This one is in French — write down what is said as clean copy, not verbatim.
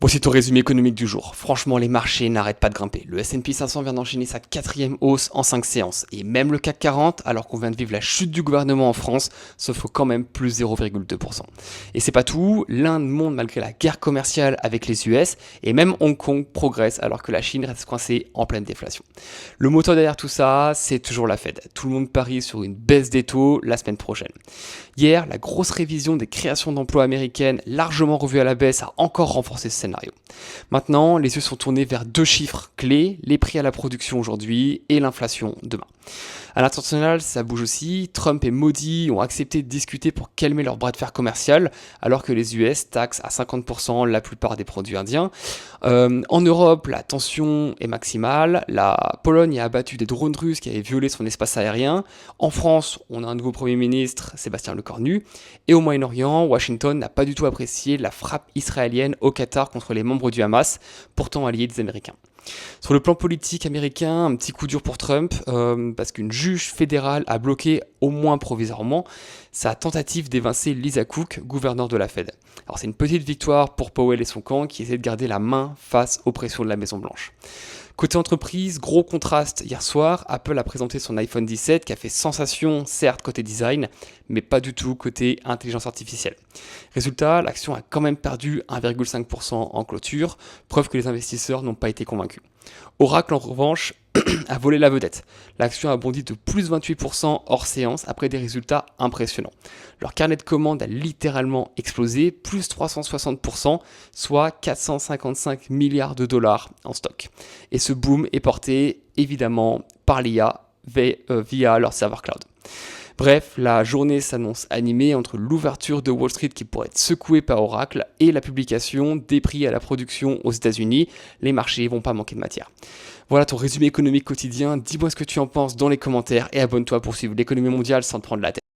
Voici ton résumé économique du jour. Franchement, les marchés n'arrêtent pas de grimper. Le S&P 500 vient d'enchaîner sa quatrième hausse en 5 séances. Et même le CAC 40, alors qu'on vient de vivre la chute du gouvernement en France, se faut quand même plus 0,2%. Et c'est pas tout, l'Inde monte malgré la guerre commerciale avec les US, et même Hong Kong progresse alors que la Chine reste coincée en pleine déflation. Le moteur derrière tout ça, c'est toujours la Fed. Tout le monde parie sur une baisse des taux la semaine prochaine. Hier, la grosse révision des créations d'emplois américaines, largement revue à la baisse, a encore renforcé ce scénario. Maintenant, les yeux sont tournés vers deux chiffres clés, les prix à la production aujourd'hui et l'inflation demain. À l'international, ça bouge aussi. Trump et Modi ont accepté de discuter pour calmer leur bras de fer commercial, alors que les US taxent à 50% la plupart des produits indiens. En Europe, la tension est maximale. La Pologne a abattu des drones russes qui avaient violé son espace aérien. En France, on a un nouveau Premier ministre, Sébastien Lecornu. Et au Moyen-Orient, Washington n'a pas du tout apprécié la frappe israélienne au Qatar contre les membres du Hamas, pourtant alliés des Américains. Sur le plan politique américain, un petit coup dur pour Trump, parce qu'une juge fédérale a bloqué, au moins provisoirement, sa tentative d'évincer Lisa Cook, gouverneur de la Fed. Alors c'est une petite victoire pour Powell et son camp qui essaient de garder la main face aux pressions de la Maison-Blanche. Côté entreprise, gros contraste hier soir, Apple a présenté son iPhone 17 qui a fait sensation, certes côté design, mais pas du tout côté intelligence artificielle. Résultat, l'action a quand même perdu 1,5% en clôture, preuve que les investisseurs n'ont pas été convaincus. Oracle en revanche a volé la vedette. L'action a bondi de plus 28% hors séance après des résultats impressionnants. Leur carnet de commandes a littéralement explosé, plus 360%, soit 455 milliards de dollars en stock. Et ce boom est porté évidemment par l'IA via leur serveur cloud. Bref, la journée s'annonce animée entre l'ouverture de Wall Street qui pourrait être secouée par Oracle et la publication des prix à la production aux États-Unis. Les marchés vont pas manquer de matière. Voilà ton résumé économique quotidien. Dis-moi ce que tu en penses dans les commentaires et abonne-toi pour suivre l'économie mondiale sans te prendre la tête.